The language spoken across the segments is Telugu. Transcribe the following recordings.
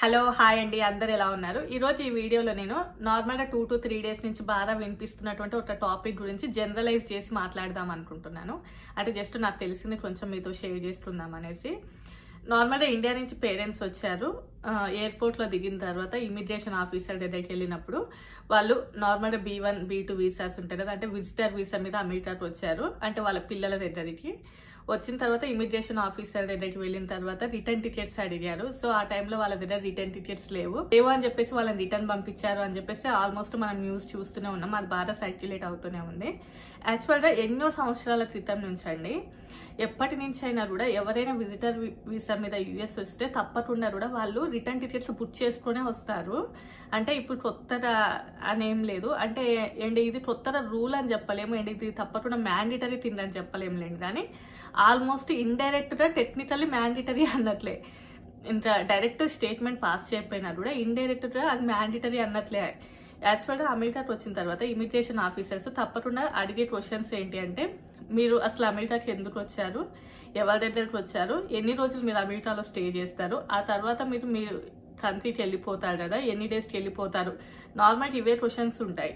హలో హాయ్ అండి, అందరు ఎలా ఉన్నారు? ఈరోజు ఈ వీడియోలో నేను నార్మల్గా 2 to 3 డేస్ నుంచి బాగా వినిపిస్తున్నటువంటి ఒక టాపిక్ గురించి జనరలైజ్ చేసి మాట్లాడదాం అనుకుంటున్నాను. అంటే జస్ట్ నాకు తెలిసింది కొంచెం మీతో షేర్ చేసుకుందాం అనేసి. నార్మల్గా ఇండియా నుంచి పేరెంట్స్ వచ్చారు. ఎయిర్పోర్ట్లో దిగిన తర్వాత ఇమిగ్రేషన్ ఆఫీసర్ దగ్గరికి వెళ్ళినప్పుడు వాళ్ళు నార్మల్గా B1, B2 వీసాస్ ఉంటాయి కదా, అంటే విజిటర్ వీసా మీద అమెరికాకు వచ్చారు. అంటే వాళ్ళ పిల్లల దగ్గరికి వచ్చిన తర్వాత ఇమిగ్రేషన్ ఆఫీసర్ దగ్గరికి వెళ్ళిన తర్వాత రిటర్న్ టికెట్స్ అడిగారు. సో ఆ టైంలో వాళ్ళ దగ్గర రిటర్న్ టికెట్స్ లేవు అని చెప్పేసి వాళ్ళని రిటర్న్ పంపించారు అని చెప్పేసి ఆల్మోస్ట్ మనం న్యూస్ చూస్తూనే ఉన్నాం. అది బాగా సర్క్యులేట్ అవుతూనే ఉంది. యాక్చువల్గా ఎన్నో సంవత్సరాల క్రితం నుంచి అండి, ఎప్పటి నుంచి అయినా కూడా ఎవరైనా విజిటర్ వీసా మీద యూఎస్ వస్తే తప్పకుండా కూడా వాళ్ళు రిటర్న్ టికెట్స్ బుక్ చేసుకునే వస్తారు. అంటే ఇప్పుడు కొత్తగా అనేం లేదు, అంటే అండ్ ఇది కొత్తగా రూల్ అని చెప్పలేము, అండ్ ఇది తప్పకుండా మ్యాండేటరీ థింగ్ అని చెప్పలేము లేండి. కానీ ఆల్మోస్ట్ ఇండైరెక్ట్గా టెక్నికల్లీ మ్యాండేటరీ అన్నట్లే. ఇంకా డైరెక్ట్ స్టేట్మెంట్ పాస్ చేయకపోయినా కూడా ఇండైరెక్ట్గా అది మ్యాండేటరీ అన్నట్లే. యాక్చువల్గా అమెరికాకి వచ్చిన తర్వాత ఇమిగ్రేషన్ ఆఫీసర్స్ తప్పకుండా అడిగే క్వశ్చన్స్ ఏంటి అంటే, మీరు అసలు అమెరికాకి ఎందుకు వచ్చారు, ఎవరి దగ్గరికి వచ్చారు, ఎన్ని రోజులు మీరు అమెరికాలో స్టే చేస్తారు, ఆ తర్వాత మీరు కంట్రీకి వెళ్ళిపోతారు కదా, ఎన్ని డేస్కి వెళ్ళిపోతారు. నార్మల్గా ఇవే క్వశ్చన్స్ ఉంటాయి.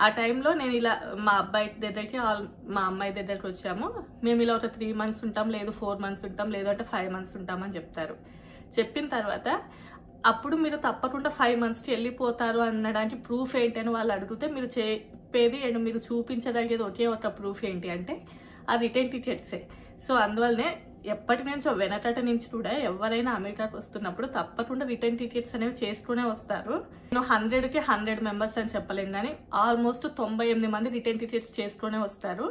ఆ టైంలో నేను ఇలా మా అబ్బాయి దగ్గరికి మా అమ్మాయి దగ్గరికి వచ్చాము, మేము ఇలా ఒక 3 months ఉంటాం, లేదు 4 months ఉంటాం, లేదు అంటే 5 months ఉంటామని చెప్తారు. చెప్పిన తర్వాత అప్పుడు మీరు తప్పకుండా 5 monthsకి వెళ్ళిపోతారు అనడానికి ప్రూఫ్ ఏంటి అని వాళ్ళు అడిగితే మీరు చెప్పేది అండ్ మీరు చూపించదగ్గేది ఒకే ఒక ప్రూఫ్ ఏంటి అంటే ఆ రిటర్న్ టికెట్సే. సో అందువల్లనే ఎప్పటి నుంచో వెనకట నుంచి కూడా ఎవరైనా అమెరికాకి వస్తున్నప్పుడు తప్పకుండా రిటర్న్ టికెట్స్ అనేవి చేసుకునే వస్తారు. నేను 100కి 100 members అని చెప్పలేను, కానీ ఆల్మోస్ట్ 98 మంది రిటర్న్ టికెట్స్ చేసుకునే వస్తారు.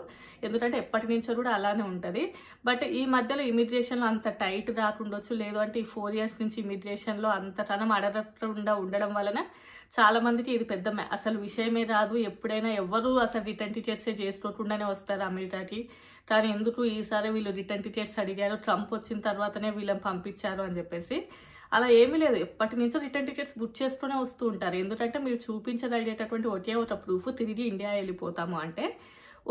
ఎందుకంటే ఎప్పటి నుంచో కూడా అలానే ఉంటుంది. బట్ ఈ మధ్యలో ఇమిగ్రేషన్లో అంత టైట్ రాకుండొచ్చు, లేదు అంటే ఈ 4 years నుంచి ఇమిగ్రేషన్లో అంతటనం అడగకుండా ఉండడం వలన చాలా మందికి ఇది పెద్ద అసలు విషయమే రాదు. ఎప్పుడైనా ఎవరు అసలు రిటర్న్ టికెట్సే చేసుకోకుండానే వస్తారు అమెరికాకి. కానీ ఎందుకు ఈసారి వీళ్ళు రిటర్న్ టికెట్స్ అడిగారు, ట్రంప్ వచ్చిన తర్వాతనే వీళ్ళని పంపించారు అని చెప్పేసి. అలా ఏమీ లేదు, ఎప్పటి నుంచో రిటర్న్ టికెట్స్ బుక్ చేసుకునే వస్తూ ఉంటారు. ఎందుకంటే మీరు చూపించగలిగేటటువంటి ఒకే ఒక ప్రూఫ్ తిరిగి ఇండియా వెళ్ళిపోతాము అంటే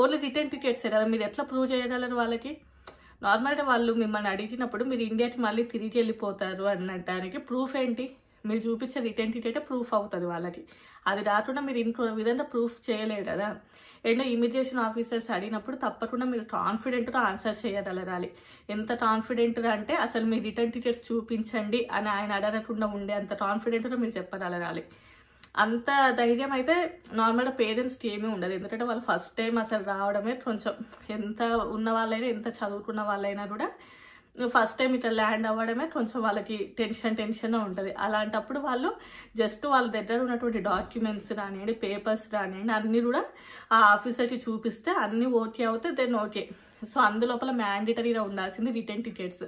ఓన్లీ రిటర్న్ టికెట్సే కదా. మీరు ఎట్లా ప్రూవ్ చేయగలరు వాళ్ళకి? నార్మల్గా వాళ్ళు మిమ్మల్ని అడిగినప్పుడు మీరు ఇండియాకి మళ్ళీ తిరిగి వెళ్ళిపోతారు అనడానికి ప్రూఫ్ ఏంటి? మీరు చూపించే రిటర్న్ టికెటే ప్రూఫ్ అవుతుంది వాళ్ళకి. అది రాకుండా మీరు ఇంకో విధంగా ప్రూఫ్ చేయలేరు కదా. అండ్ ఇమిగ్రేషన్ ఆఫీసర్స్ అడిగినప్పుడు తప్పకుండా మీరు కాన్ఫిడెంట్గా ఆన్సర్ చేయగలగాలి. ఎంత కాన్ఫిడెంట్గా అంటే అసలు మీ రిటర్న్ టికెట్స్ చూపించండి అని ఆయన అడగకుండా ఉండే అంత కాన్ఫిడెంట్గా మీరు చెప్పగలగాలి. అంత ధైర్యం అయితే నార్మల్గా పేరెంట్స్కి ఏమీ ఉండదు. ఎందుకంటే వాళ్ళు ఫస్ట్ టైం అసలు రావడమే కొంచెం, ఎంత ఉన్న వాళ్ళైనా ఎంత చదువుకున్న వాళ్ళైనా కూడా ఫస్ట్ టైం ఇట్లా ల్యాండ్ అవ్వడమే కొంచెం వాళ్ళకి టెన్షన్ ఉంటుంది. అలాంటప్పుడు వాళ్ళు జస్ట్ వాళ్ళ దగ్గర ఉన్నటువంటి డాక్యుమెంట్స్ రానివ్వండి, పేపర్స్ రానివ్వండి, అన్నీ కూడా ఆ ఆఫీసర్కి చూపిస్తే అన్నీ ఓకే అవుతాయి, దెన్ ఓకే. సో అందులోపల మ్యాండేటరీగా ఉండాల్సింది రిటర్న్ టికెట్స్.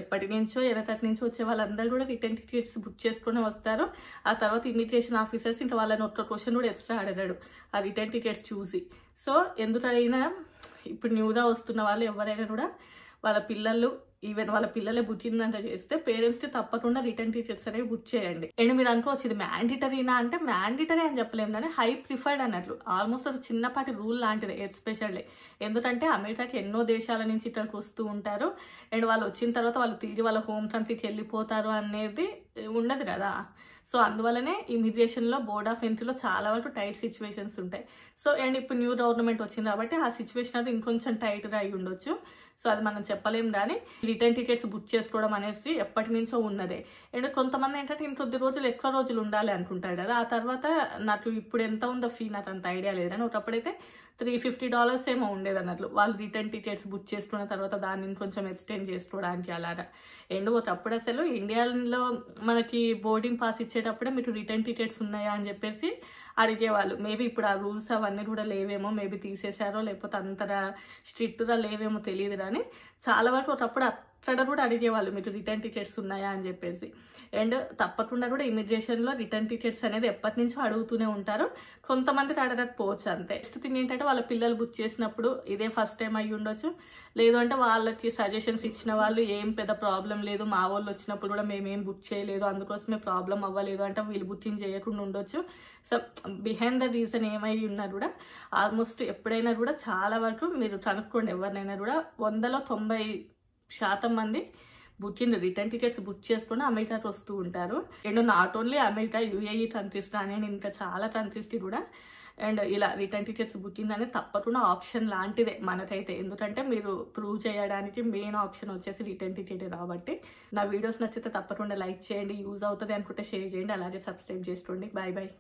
ఎప్పటి నుంచో వెనకటి నుంచి వచ్చే వాళ్ళందరూ కూడా రిటర్న్ టికెట్స్ బుక్ చేసుకుని వస్తారు. ఆ తర్వాత ఇమిగ్రేషన్ ఆఫీసర్స్ ఇంకా వాళ్ళని ఒక్క క్వశ్చన్ కూడా ఎక్స్ట్రా అడిగాడు ఆ రిటర్న్ టికెట్స్ చూసి. సో ఎందుకైనా ఇప్పుడు న్యూగా వస్తున్న వాళ్ళు ఎవరైనా కూడా వాళ్ళ పిల్లలు, ఈవెన్ వాళ్ళ పిల్లలే పుట్టిందంట చేస్తే పేరెంట్స్కి తప్పకుండా రిటర్న్ టికెట్స్ అనేవి బుక్ చేయండి. అండ్ మీరు అనుకోవచ్చు ఇది మ్యాండేటరీనా అంటే, మ్యాండేటరీ అని చెప్పలేము కానీ హై ప్రిఫర్డ్ అన్నట్లు. ఆల్మోస్ట్ ఒక చిన్నపాటి రూల్ లాంటిది ఎస్పెషల్లీ. ఎందుకంటే అమెరికాకి ఎన్నో దేశాల నుంచి ఇక్కడికి వస్తూ ఉంటారు. అండ్ వాళ్ళు వచ్చిన తర్వాత వాళ్ళు తిరిగి వాళ్ళ హోమ్ కంట్రీకి వెళ్ళిపోతారు అనేది ఉండదు కదా. సో అందువల్లనే ఇమిగ్రేషన్లో బోర్డ్ ఆఫ్ ఎంట్రీలో చాలా వరకు టైట్ సిచ్యువేషన్స్ ఉంటాయి. సో అండ్ ఇప్పుడు న్యూ గవర్నమెంట్ వచ్చింది కాబట్టి ఆ సిచ్యువేషన్ అది ఇంకొంచెం టైట్గా అయి ఉండొచ్చు. సో అది మనం చెప్పలేం. కానీ రిటర్న్ టికెట్స్ బుక్ చేసుకోవడం అనేసి ఎప్పటి నుంచో ఉన్నదే. అండ్ కొంతమంది ఏంటంటే ఇంకొద్ది రోజులు ఎక్కువ రోజులు ఉండాలి అనుకుంటారు కదా. ఆ తర్వాత నాకు ఇప్పుడు ఎంత ఉందో ఫీ నాకు అంత ఐడియా లేదు, కానీ ఒకప్పుడైతే $350 ఏమో ఉండేది అన్నట్లు. వాళ్ళు రిటర్న్ టికెట్స్ బుక్ చేసుకున్న తర్వాత దాన్ని ఇంకొంచెం ఎక్స్టెండ్ చేసుకోవడానికి అలాగా. అండ్ ఒకప్పుడు అసలు ఇండియాలో మనకి బోర్డింగ్ పాస్ ఇచ్చేటప్పుడే మీకు రిటర్న్ టికెట్స్ ఉన్నాయా అని చెప్పేసి అడిగేవాళ్ళు. మేబీ ఇప్పుడు ఆ రూల్స్ అవన్నీ కూడా లేవేమో, మేబీ తీసేశారో లేకపోతే అంతగా స్ట్రిక్ట్గా లేవేమో తెలియదు. కానీ చాలా వరకు ఒకప్పుడు అక్కడ కూడా అడిగేవాళ్ళు మీరు రిటర్న్ టికెట్స్ ఉన్నాయా అని చెప్పేసి. అండ్ తప్పకుండా కూడా ఇమిగ్రేషన్లో రిటర్న్ టికెట్స్ అనేది ఎప్పటి నుంచో అడుగుతూనే ఉంటారు. కొంతమందికి అడగకపోవచ్చు అంతే. నెక్స్ట్ థింగ్ ఏంటంటే వాళ్ళ పిల్లలు బుక్ చేసినప్పుడు ఇదే ఫస్ట్ టైం అయ్యి ఉండొచ్చు, లేదు అంటే వాళ్ళకి సజెషన్స్ ఇచ్చిన వాళ్ళు ఏం పెద్ద ప్రాబ్లం లేదు, మా వాళ్ళు వచ్చినప్పుడు కూడా మేమేం బుక్ చేయలేదు, అందుకోసమే ప్రాబ్లం అవ్వలేదు అంటే వీళ్ళు బుకింగ్ చేయకుండా ఉండొచ్చు. సో బిహైండ్ ద రీజన్ ఏమై ఉన్నా కూడా ఆల్మోస్ట్ ఎప్పుడైనా కూడా చాలా వరకు మీరు కనుక్కోండి. ఎవరినైనా కూడా 100లో 90% మంది రిటర్న్ టికెట్స్ బుక్ చేసుకుని అమెరికాకి వస్తూ ఉంటారు. And not only America, UAE countries కానీ ఇంకా చాలా కంట్రీస్కి కూడా అండ్ ఇలా రిటర్న్ టికెట్స్ బుకింగ్ అనేది తప్పకుండా ఆప్షన్ లాంటిదే మనకైతే. ఎందుకంటే మీరు ప్రూవ్ చేయడానికి మెయిన్ ఆప్షన్ వచ్చేసి రిటర్న్ టికెటే కాబట్టి. నా వీడియోస్ నచ్చితే తప్పకుండా లైక్ చేయండి, యూజ్ అవుతుంది అనుకుంటే షేర్ చేయండి, అలాగే సబ్స్క్రైబ్ చేసుకోండి. Bye bye.